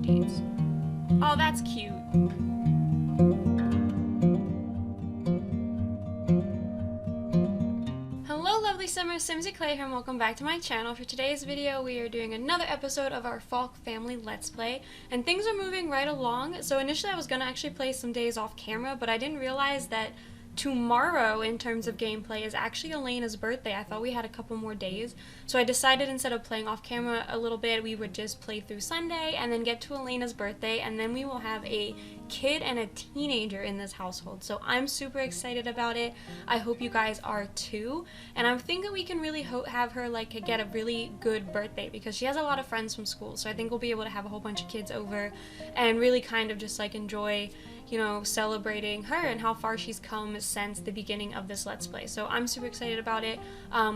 paintings. Oh, that's cute. Hello lovely Simmers, SimsEclaire here and welcome back to my channel. For today's video we are doing another episode of our Faulk Family Let's Play, and things are moving right along. So initially I was going to actually play some days off camera, but I didn't realize that tomorrow, in terms of gameplay, is actually Elena's birthday. I thought we had a couple more days, so I decided instead of playing off camera a little bit, we would just play through Sunday and then get to Elena's birthday, and then we will have a kid and a teenager in this household. So I'm super excited about it. I hope you guys are too, and I'm thinking we can really have her like get a really good birthday because she has a lot of friends from school, so I think we'll be able to have a whole bunch of kids over and really kind of just like enjoy, you know, celebrating her and how far she's come since the beginning of this Let's Play. So I'm super excited about it.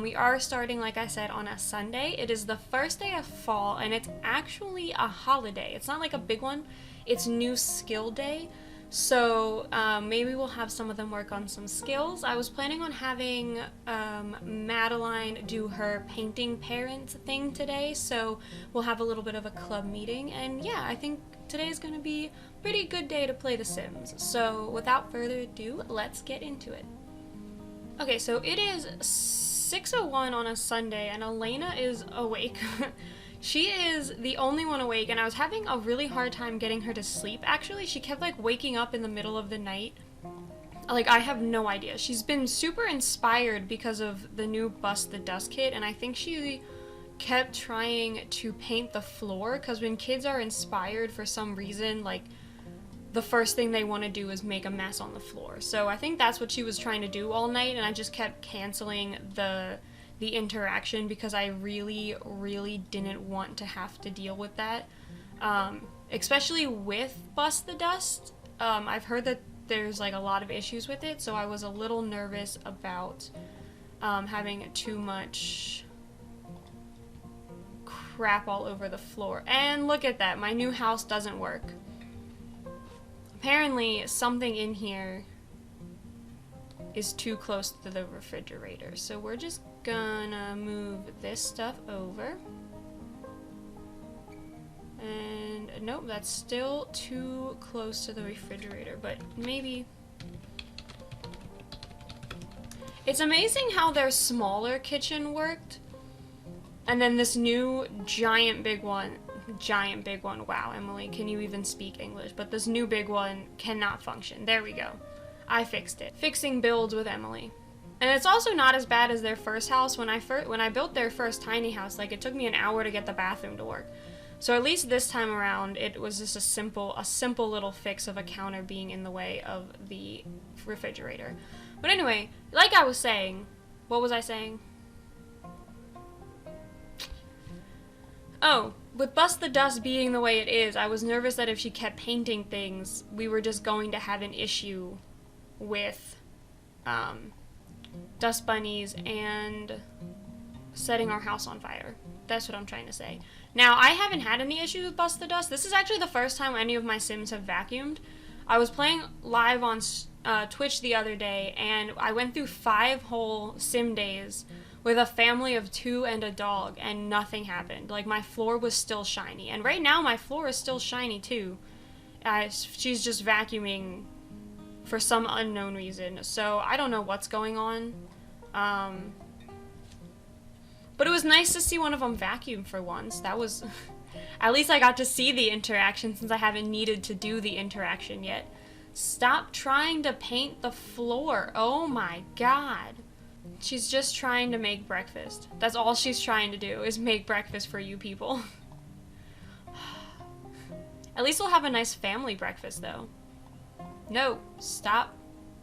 We are starting, like I said, on a Sunday. It is the first day of fall, and it's actually a holiday. It's not like a big one. It's New Skill Day. So maybe we'll have some of them work on some skills. I was planning on having Madeline do her painting parents thing today, so we'll have a little bit of a club meeting, and yeah, I think today is going to be a pretty good day to play The Sims. So without further ado, let's get into it. Okay, so it is 6:01 on a Sunday, and Elena is awake. She is the only one awake, and I was having a really hard time getting her to sleep, actually. She kept, like, waking up in the middle of the night. Like, I have no idea. She's been super inspired because of the new Bust the Dust kit, and I think she kept trying to paint the floor, because when kids are inspired for some reason, like, the first thing they want to do is make a mess on the floor. So I think that's what she was trying to do all night, and I just kept canceling the interaction because I really didn't want to have to deal with that, especially with Bust the Dust. I've heard that there's like a lot of issues with it, so I was a little nervous about having too much crap all over the floor. And look at that, my new house doesn't work. Apparently something in here is too close to the refrigerator, so we're just gonna move this stuff over. And nope, that's still too close to the refrigerator, but maybe. It's amazing how their smaller kitchen worked, and then this new giant big one, wow, Emily, can you even speak English? But this new big one cannot function. There we go. I fixed it. Fixing builds with Emily. And it's also not as bad as their first house. When I built their first tiny house, like, it took me an hour to get the bathroom to work. So at least this time around, it was just a simple little fix of a counter being in the way of the refrigerator. But anyway, like I was saying, what was I saying? Oh, with Bust the Dust being the way it is, I was nervous that if she kept painting things, we were just going to have an issue with dust bunnies and setting our house on fire. That's what I'm trying to say. Now, I haven't had any issues with Bust the Dust. This is actually the first time any of my Sims have vacuumed. I was playing live on Twitch the other day, and I went through 5 whole Sim days with a family of 2 and a dog, and nothing happened. Like, my floor was still shiny. And right now, my floor is still shiny, too. She's just vacuuming for some unknown reason. So, I don't know what's going on. But it was nice to see one of them vacuum for once. That was... At least I got to see the interaction since I haven't needed to do the interaction yet. Stop trying to paint the floor. Oh my god. She's just trying to make breakfast. That's all she's trying to do, is make breakfast for you people. At least we'll have a nice family breakfast, though. No, stop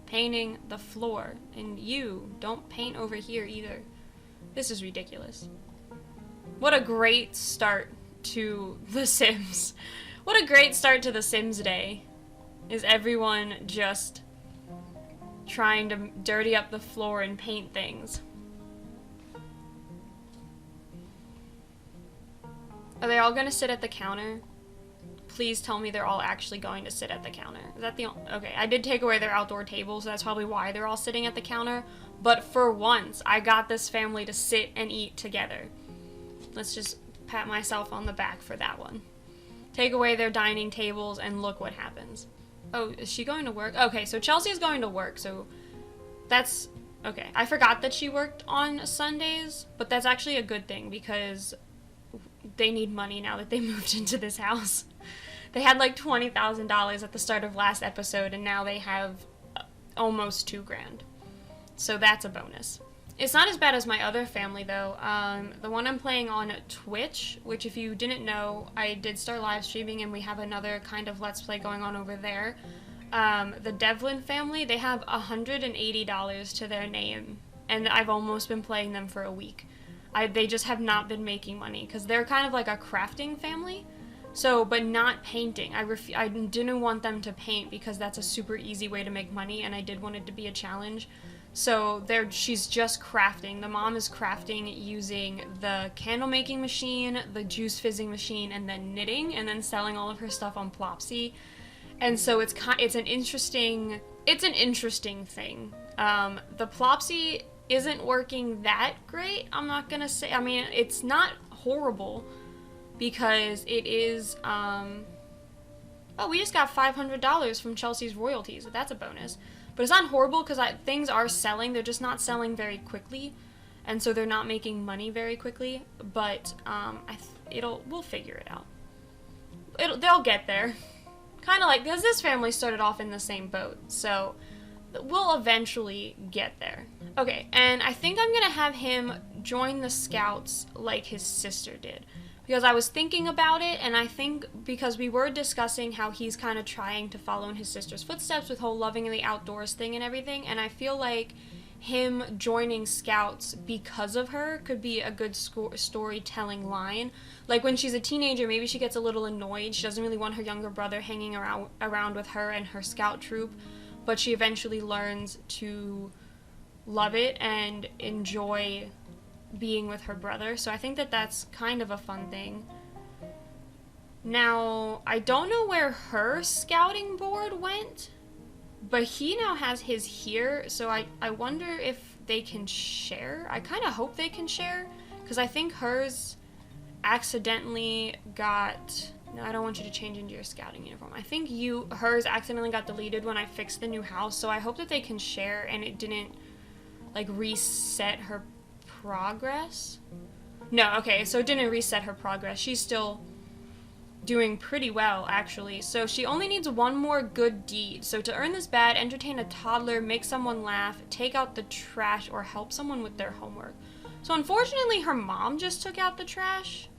painting the floor. And you, don't paint over here either. This is ridiculous. What a great start to The Sims. What a great start to The Sims Day. Is everyone just trying to dirty up the floor and paint things. Are they all gonna sit at the counter? Please tell me they're all actually going to sit at the counter. Is that the okay, I did take away their outdoor table, so that's probably why they're all sitting at the counter. But for once, I got this family to sit and eat together. Let's just pat myself on the back for that one. take away their dining tables, and look what happens. Oh, is she going to work? Okay, so Chelsea's going to work, so that's... Okay, I forgot that she worked on Sundays, but that's actually a good thing because they need money now that they moved into this house. They had like $20,000 at the start of last episode, and now they have almost $2,000. So that's a bonus. It's not as bad as my other family, though. The one I'm playing on Twitch, which if you didn't know, I did start live streaming, and we have another kind of Let's Play going on over there. The Devlin Family, they have $180 to their name, and I've almost been playing them for a week. They just have not been making money, because they're kind of like a crafting family, so, but not painting. I didn't want them to paint, because that's a super easy way to make money, and I did want it to be a challenge. So she's just crafting. The mom is crafting using the candle making machine, the juice fizzing machine, and then knitting, and then selling all of her stuff on Plopsy. And so it's an interesting thing. The Plopsy isn't working that great. I'm not gonna say. I mean, it's not horrible because it is. Oh, we just got $500 from Chelsea's royalties. That's a bonus. But it's not horrible because things are selling. They're just not selling very quickly, and so they're not making money very quickly. But we'll figure it out. They'll get there. Kind of like, because this family started off in the same boat, so we'll eventually get there. Okay, and I think I'm gonna have him join the Scouts like his sister did, because I was thinking about it, and I think because we were discussing how he's kind of trying to follow in his sister's footsteps with whole loving in the outdoors thing and everything, and I feel like him joining Scouts because of her could be a good storytelling line. Like when she's a teenager, maybe she gets a little annoyed. She doesn't really want her younger brother hanging around with her and her Scout troop, but she eventually learns to love it and enjoy being with her brother. So I think that that's kind of a fun thing. Now, I don't know where her scouting board went, but he now has his here, so I wonder if they can share. I kind of hope they can share, because I think hers accidentally got... No, I don't want you to change into your scouting uniform. I think hers accidentally got deleted when I fixed the new house, so I hope that they can share and it didn't, like, reset her progress. No, okay, so it didn't reset her progress. She's still doing pretty well, actually. So she only needs one more good deed. So to earn this bad, entertain a toddler, make someone laugh, take out the trash, or help someone with their homework. So unfortunately, her mom just took out the trash.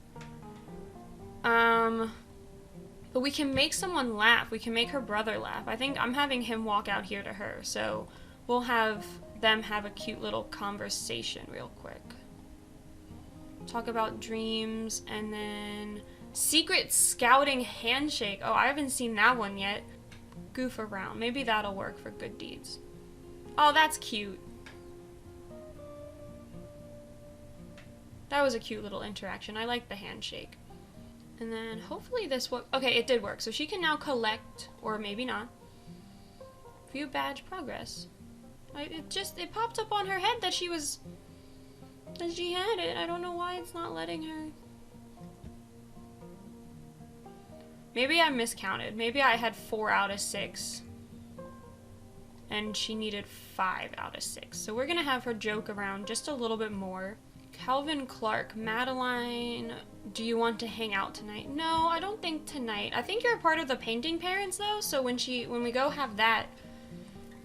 But we can make someone laugh. We can make her brother laugh. I think I'm having him walk out here to her. So we'll have them have a cute little conversation real quick. Talk about dreams, and then secret scouting handshake. Oh, I haven't seen that one yet. Goof around. Maybe that'll work for good deeds. Oh, that's cute. That was a cute little interaction. I like the handshake. And then hopefully this will... Okay, it did work. So she can now collect, or maybe not, view badge progress. It popped up on her head that she had it. I don't know why it's not letting her. Maybe I miscounted. Maybe I had 4 out of 6. And she needed 5 out of 6. So we're gonna have her joke around just a little bit more. Calvin Clark, Madeline, do you want to hang out tonight? No, I don't think tonight. I think you're a part of the painting parents though, so when we go have that,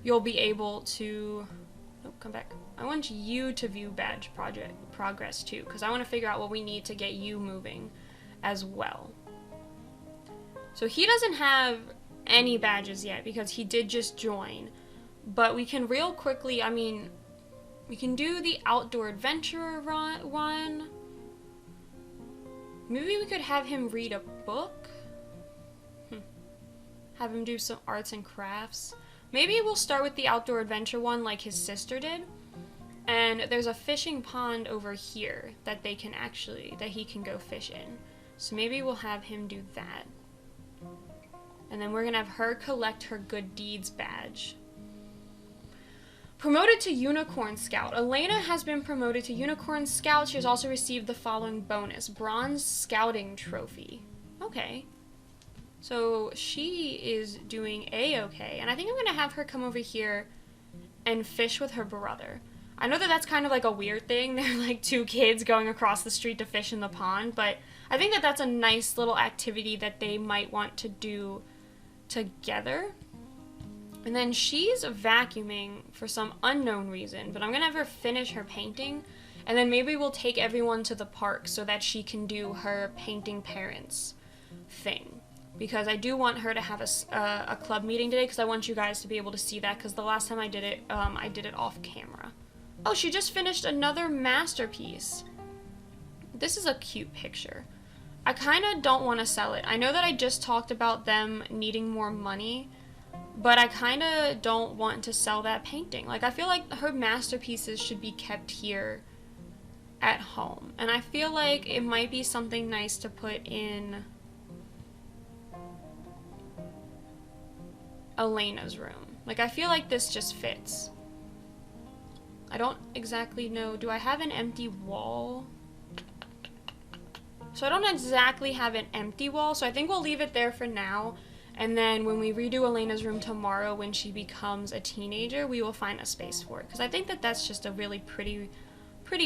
you'll be able to... Oh, come back. I want you to view badge progress too, because I want to figure out what we need to get you moving as well. So he doesn't have any badges yet because he did just join, but we can real quickly, I mean, we can do the outdoor adventurer one. Maybe we could have him read a book. Have him do some arts and crafts. Maybe we'll start with the outdoor adventure one like his sister did. And there's a fishing pond over here that he can go fish in. So maybe we'll have him do that. And then we're gonna have her collect her good deeds badge. Promoted to Unicorn Scout. Elena has been promoted to Unicorn Scout. She has also received the following bonus. Bronze Scouting Trophy. Okay. So she is doing A-okay, and I think I'm gonna have her come over here and fish with her brother. I know that that's kind of like a weird thing. They're like two kids going across the street to fish in the pond, but I think that that's a nice little activity that they might want to do together. And then she's vacuuming for some unknown reason, but I'm gonna have her finish her painting, and then maybe we'll take everyone to the park so that she can do her painting parents thing. Because I do want her to have a club meeting today, because I want you guys to be able to see that, because the last time I did it off camera. Oh, she just finished another masterpiece. This is a cute picture. I kind of don't want to sell it. I know that I just talked about them needing more money, but I kind of don't want to sell that painting. Like, I feel like her masterpieces should be kept here at home. And I feel like it might be something nice to put in Elena's room. Like, I feel like this just fits. I don't exactly know. Do I have an empty wall? So I don't exactly have an empty wall, so I think we'll leave it there for now. And then when we redo Elena's room tomorrow, when she becomes a teenager, we will find a space for it. Because I think that that's just a really pretty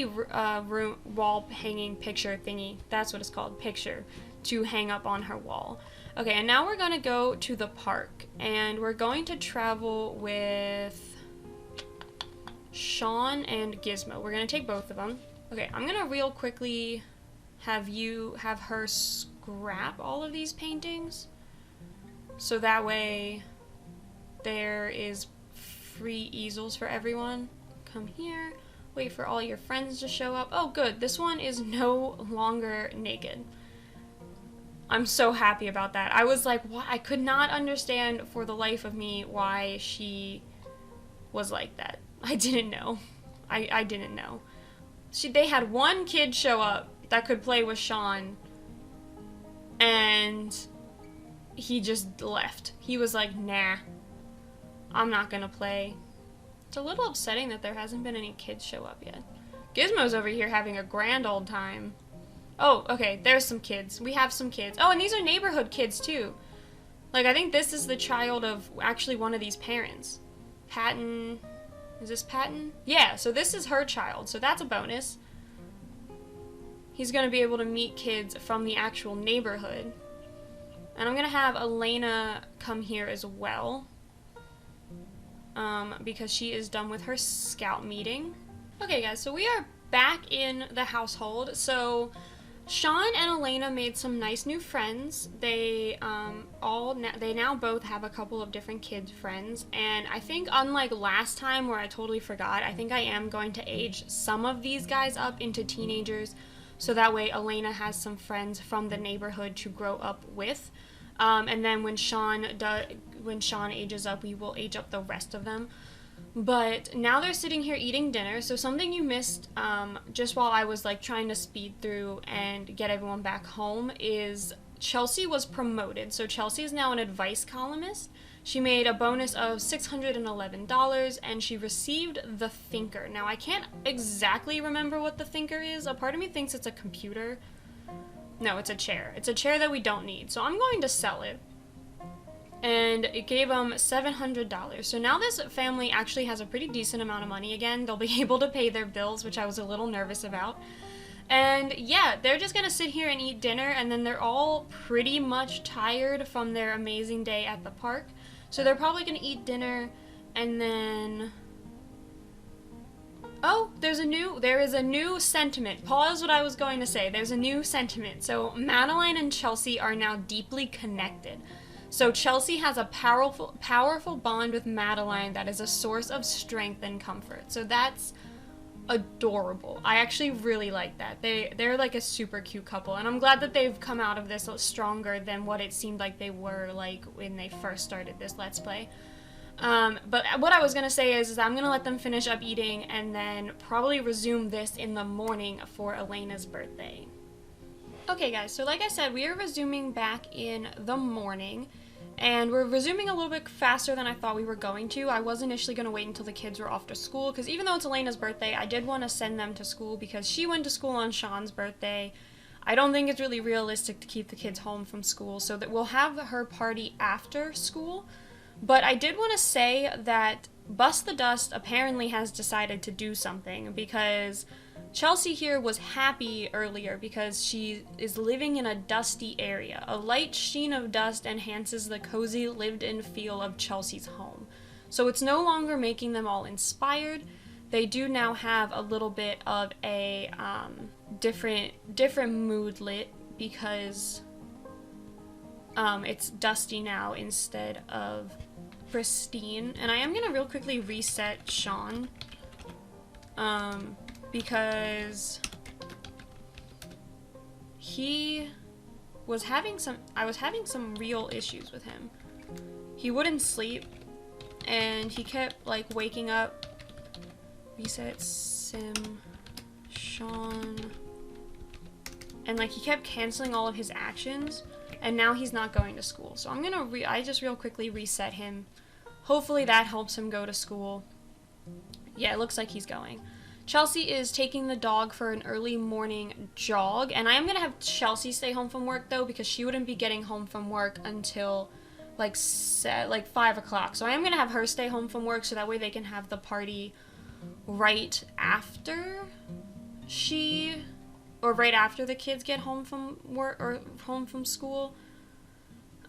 room wall hanging picture thingy. That's what it's called, picture, to hang up on her wall. Okay, and now we're going to go to the park. And we're going to travel with Shaun and Gizmo. We're going to take both of them. Okay, I'm going to real quickly have her scrap all of these paintings. So that way there is free easels for everyone. Come here. Wait for all your friends to show up. Oh, good. This one is no longer naked. I'm so happy about that. I was like, what? I could not understand for the life of me why she was like that. I didn't know. I didn't know. They had one kid show up that could play with Shaun, and he just left. He was like, nah, I'm not gonna play. It's a little upsetting that there hasn't been any kids show up yet. Gizmo's over here having a grand old time. Oh, okay, there's some kids. We have some kids. Oh, and these are neighborhood kids, too. Like, I think this is the child of actually one of these parents. Patton. Is this Patton? Yeah, so this is her child, so that's a bonus. He's gonna be able to meet kids from the actual neighborhood. And I'm gonna have Elena come here as well. Because she is done with her scout meeting. Okay, guys, so we are back in the household. So Shaun and Elena made some nice new friends. They now both have a couple of different kid friends, and I think unlike last time where I totally forgot, I think I am going to age some of these guys up into teenagers, so that way Elena has some friends from the neighborhood to grow up with. And then when Shaun ages up, we will age up the rest of them. But now they're sitting here eating dinner. So something you missed just while I was like trying to speed through and get everyone back home is Chelsea was promoted. So Chelsea is now an advice columnist. She made a bonus of $611 and she received the Thinker. Now I can't exactly remember what the Thinker is. A part of me thinks it's a computer. No, it's a chair. It's a chair that we don't need. So I'm going to sell it. And it gave them $700. So now this family actually has a pretty decent amount of money again. They'll be able to pay their bills, which I was a little nervous about. And yeah, they're just gonna sit here and eat dinner, and then they're all pretty much tired from their amazing day at the park. So they're probably gonna eat dinner, and then... Oh, there is a new sentiment. Pause what I was going to say. There's a new sentiment. So Madeline and Chelsea are now deeply connected. So Chelsea has a powerful bond with Madeline that is a source of strength and comfort. So that's adorable. I actually really like that. They're like a super cute couple, and I'm glad that they've come out of this stronger than what it seemed like they were like when they first started this Let's Play. But what I was going to say is I'm going to let them finish up eating and then probably resume this in the morning for Elena's birthday. Okay guys, so like I said, we are resuming back in the morning, and we're resuming a little bit faster than I thought we were going to. I was initially going to wait until the kids were off to school, because even though it's Elena's birthday, I did want to send them to school because she went to school on Shaun's birthday. I don't think it's really realistic to keep the kids home from school, so that we'll have her party after school. But I did want to say that Bust the Dust apparently has decided to do something, because Chelsea here was happy earlier because she is living in a dusty area. A light sheen of dust enhances the cozy lived-in feel of Chelsea's home. So it's no longer making them all inspired. They do now have a little bit of a different mood lit, because it's dusty now instead of pristine. And I am gonna real quickly reset Shaun, because I was having some real issues with him. He wouldn't sleep, and he kept like waking up. Reset Shaun, and like he kept canceling all of his actions, and now he's not going to school. So I'm gonna I just real quickly reset him. Hopefully that helps him go to school. Yeah, it looks like he's going. Chelsea is taking the dog for an early morning jog, and I am gonna have Chelsea stay home from work though, because she wouldn't be getting home from work until like 5 o'clock. So I am gonna have her stay home from work, so that way they can have the party right after right after the kids get home from work or home from school.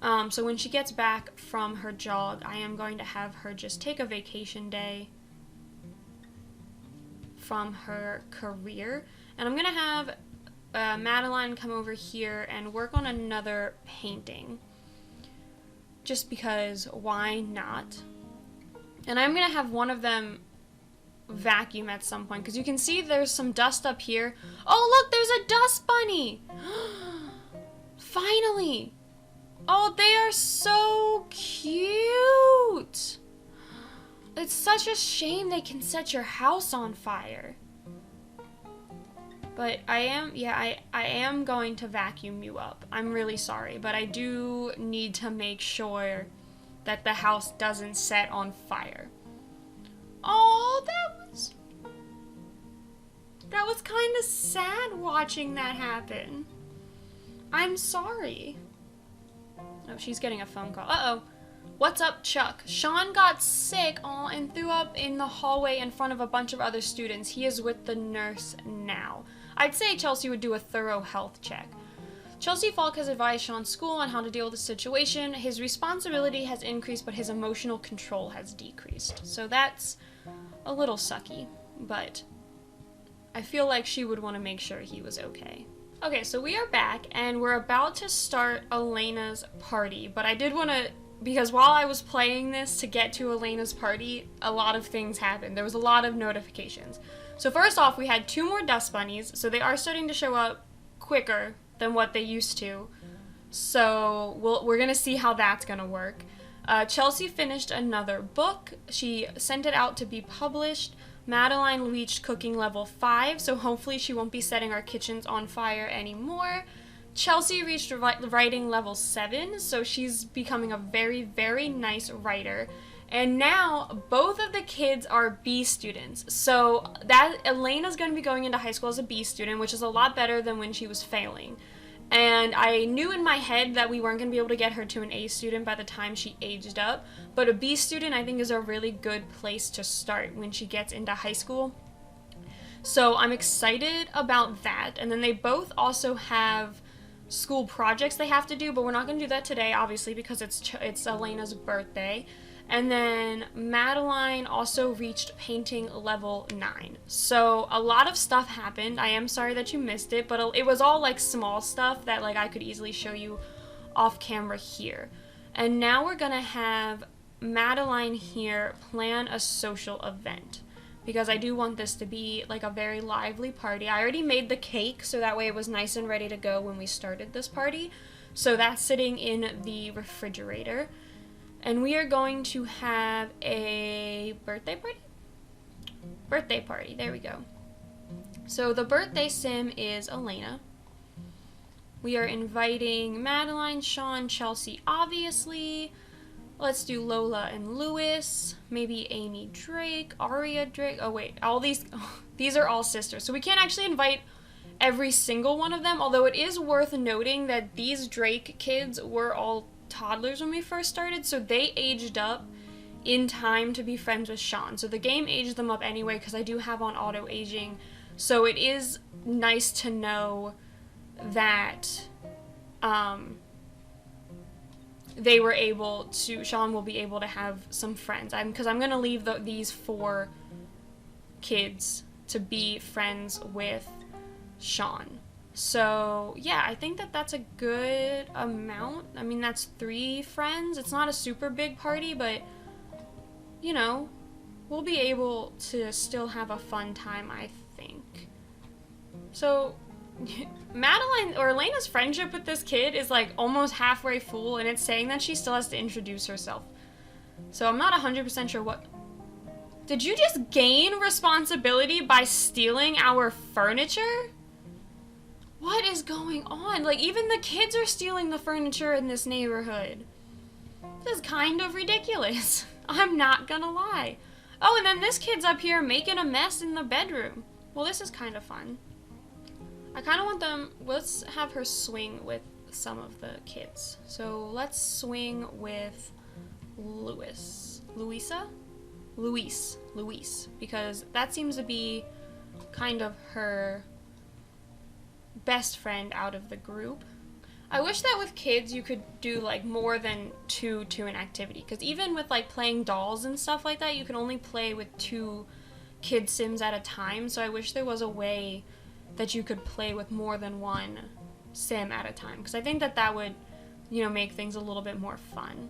So when she gets back from her jog, I am going to have her just take a vacation day from her career, and I'm gonna have Madeline come over here and work on another painting, just because why not. And I'm gonna have one of them vacuum at some point, because you can see there's some dust up here. Oh look, there's a dust bunny. Finally. Oh, they are so cute. It's such a shame they can set your house on fire. But I am going to vacuum you up. I'm really sorry, but I do need to make sure that the house doesn't set on fire. Oh, that was kind of sad watching that happen. I'm sorry. Oh, she's getting a phone call. Uh-oh. What's up, Chuck? Shaun got sick and threw up in the hallway in front of a bunch of other students. He is with the nurse now. I'd say Chelsea would do a thorough health check. Chelsea Faulk has advised Shaun's school on how to deal with the situation. His responsibility has increased, but his emotional control has decreased. So that's a little sucky, but I feel like she would want to make sure he was okay. Okay, so we are back, and we're about to start Elena's party, but I did want to, because while I was playing this to get to Elena's party, a lot of things happened. There was a lot of notifications. So first off, we had 2 more dust bunnies, so they are starting to show up quicker than what they used to. So we're going to see how that's going to work. Chelsea finished another book. She sent it out to be published. Madeline reached cooking level 5, so hopefully she won't be setting our kitchens on fire anymore. Chelsea reached writing level 7, so she's becoming a very, very nice writer. And now both of the kids are B students. So that Elena's going to be going into high school as a B student, which is a lot better than when she was failing. And I knew in my head that we weren't going to be able to get her to an A student by the time she aged up. But a B student, I think, is a really good place to start when she gets into high school. So I'm excited about that. And then they both also have school projects they have to do, but we're not going to do that today, obviously, because it's Elena's birthday. And then Madeline also reached painting level 9. So a lot of stuff happened. I am sorry that you missed it, but it was all like small stuff that like I could easily show you off camera here. And now we're gonna have Madeline here plan a social event, because I do want this to be like a very lively party. I already made the cake, so that way it was nice and ready to go when we started this party. So that's sitting in the refrigerator. And we are going to have a birthday party? Birthday party, there we go. So the birthday sim is Elena. We are inviting Madeline, Shaun, Chelsea, obviously. Let's do Lola and Lewis. Maybe Amy Drake, Aria Drake. Oh wait, all these are all sisters. So we can't actually invite every single one of them, although it is worth noting that these Drake kids were all toddlers when we first started, so they aged up in time to be friends with Shaun. So the game aged them up anyway, because I do have on auto aging, so it is nice to know that they were able to, Shaun will be able to have some friends. Because I'm going to leave these 4 kids to be friends with Shaun. So, yeah, I think that that's a good amount. I mean, that's 3 friends. It's not a super big party, but, you know, we'll be able to still have a fun time, I think. So, Madeline, or Elena's friendship with this kid is, like, almost halfway full, and it's saying that she still has to introduce herself. So I'm not 100% sure what... Did you just gain responsibility by stealing our furniture? What is going on? Like, even the kids are stealing the furniture in this neighborhood. This is kind of ridiculous. I'm not gonna lie. Oh, and then this kid's up here making a mess in the bedroom. Well, this is kind of fun. I kind of want them... Let's have her swing with some of the kids. So let's swing with Luis, because that seems to be kind of her best friend out of the group. I wish that with kids you could do like more than 2 to an activity, because even with like playing dolls and stuff like that, you can only play with 2 kid sims at a time. So I wish there was a way that you could play with more than 1 sim at a time, because I think that that would, you know, make things a little bit more fun.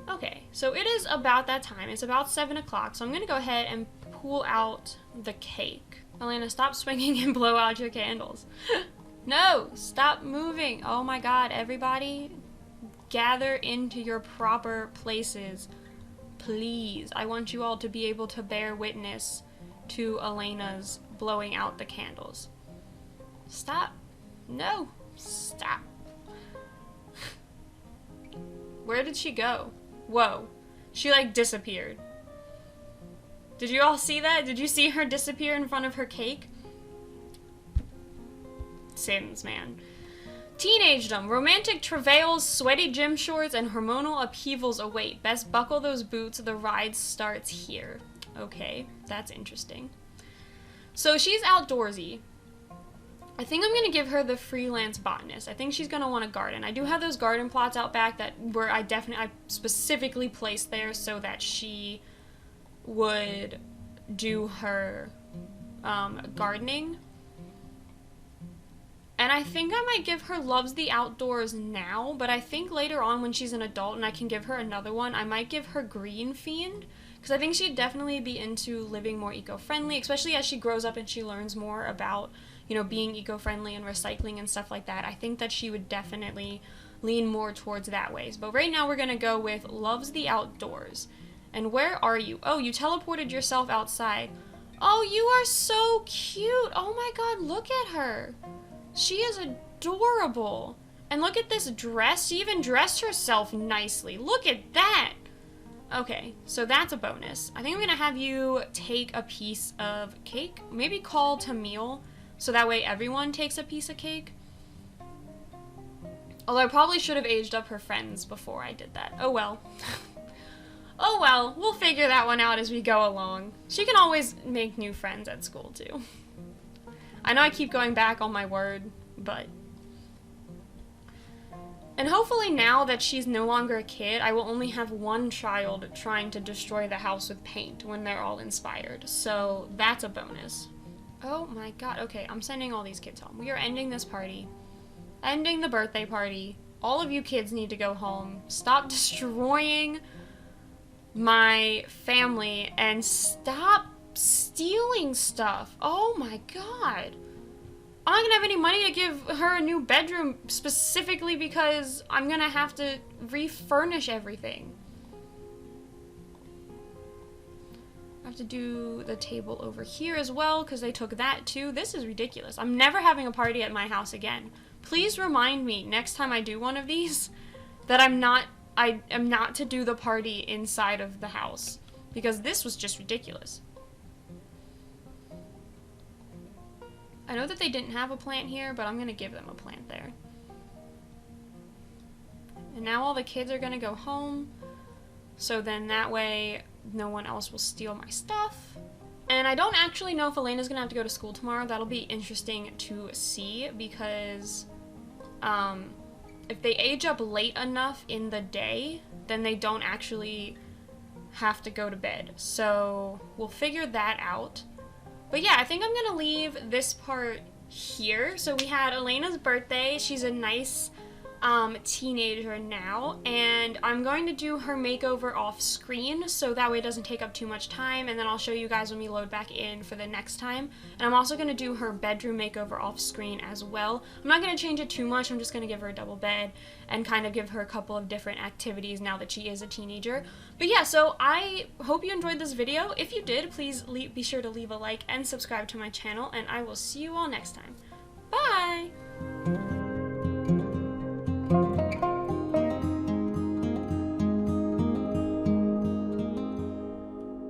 Okay, so it is about that time. It's about 7 o'clock, so I'm gonna go ahead and pull out the cake. Elena, stop swinging and blow out your candles. No, stop moving. Oh my god, everybody gather into your proper places. Please, I want you all to be able to bear witness to Elena's blowing out the candles. Stop. No, stop. Where did she go? Whoa. She like disappeared. Did you all see that? Did you see her disappear in front of her cake? Sims, man. Teenagedom. Romantic travails, sweaty gym shorts, and hormonal upheavals await. Best buckle those boots. The ride starts here. Okay, that's interesting. So she's outdoorsy. I think I'm going to give her the freelance botanist. I think she's going to want a garden. I do have those garden plots out back that were I specifically placed there so that she would do her gardening. And I think I might give her loves the outdoors now, but I think later on when she's an adult and I can give her another one, I might give her green fiend, because I think she'd definitely be into living more eco-friendly, especially as she grows up and she learns more about, you know, being eco-friendly and recycling and stuff like that. I think that she would definitely lean more towards that ways. But right now we're going to go with loves the outdoors. And where are you? Oh, you teleported yourself outside. Oh, you are so cute. Oh my god, look at her. She is adorable. And look at this dress. She even dressed herself nicely. Look at that. Okay, so that's a bonus. I think I'm going to have you take a piece of cake. Maybe call to meal, so that way everyone takes a piece of cake. Although I probably should have aged up her friends before I did that. Oh well. Oh well, we'll figure that one out as we go along. She can always make new friends at school too. I know I keep going back on my word, but... And hopefully now that she's no longer a kid, I will only have one child trying to destroy the house with paint when they're all inspired. So that's a bonus. Oh my god, okay, I'm sending all these kids home. We are ending this party. Ending the birthday party. All of you kids need to go home. Stop destroying my family and stop stealing stuff. Oh my god. I'm not gonna have any money to give her a new bedroom specifically because I'm gonna have to refurnish everything. I have to do the table over here as well because they took that too. This is ridiculous. I'm never having a party at my house again. Please remind me next time I do one of these that I am not to do the party inside of the house, because this was just ridiculous. I know that they didn't have a plant here, but I'm gonna give them a plant there. And now all the kids are gonna go home, so then that way no one else will steal my stuff. And I don't actually know if Elena's gonna have to go to school tomorrow. That'll be interesting to see, because if they age up late enough in the day, then they don't actually have to go to bed. So we'll figure that out. But yeah, I think I'm gonna leave this part here. So we had Elena's birthday. She's a nice teenager now, and I'm going to do her makeover off screen so that way it doesn't take up too much time, and then I'll show you guys when we load back in for the next time. And I'm also going to do her bedroom makeover off screen as well. I'm not going to change it too much. I'm just going to give her a double bed and kind of give her a couple of different activities now that she is a teenager. But yeah, so I hope you enjoyed this video. If you did, please be sure to leave a like and subscribe to my channel, and I will see you all next time. Bye!